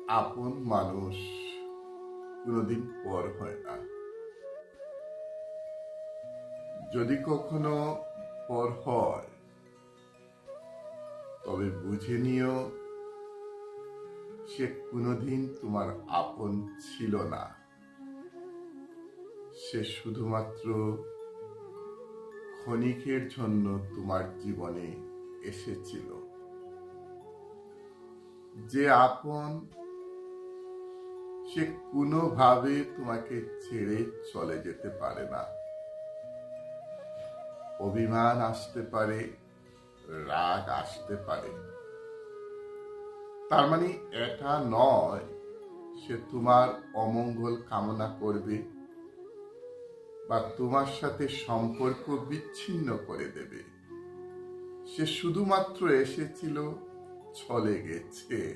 আপন মানুষ কোনোদিন পর হয় না। যদি কখনো পর হয় তবে বুঝে নিও সে কোনোদিন তোমার আপন ছিল না। সে শুধুমাত্র ক্ষণিকের জন্য তোমার জীবনে এসেছিল। যে আপন সে কোনোভাবে তোমাকে ছেড়ে চলে যেতে পারে না। অভিমান আসতে পারে, রাগ আসতে পারে, তার মানে এটা নয় সে তোমার অমঙ্গল কামনা করবে বা তোমার সাথে সম্পর্ক বিচ্ছিন্ন করে দেবে। সে শুধুমাত্র এসেছিল, চলে গেছে।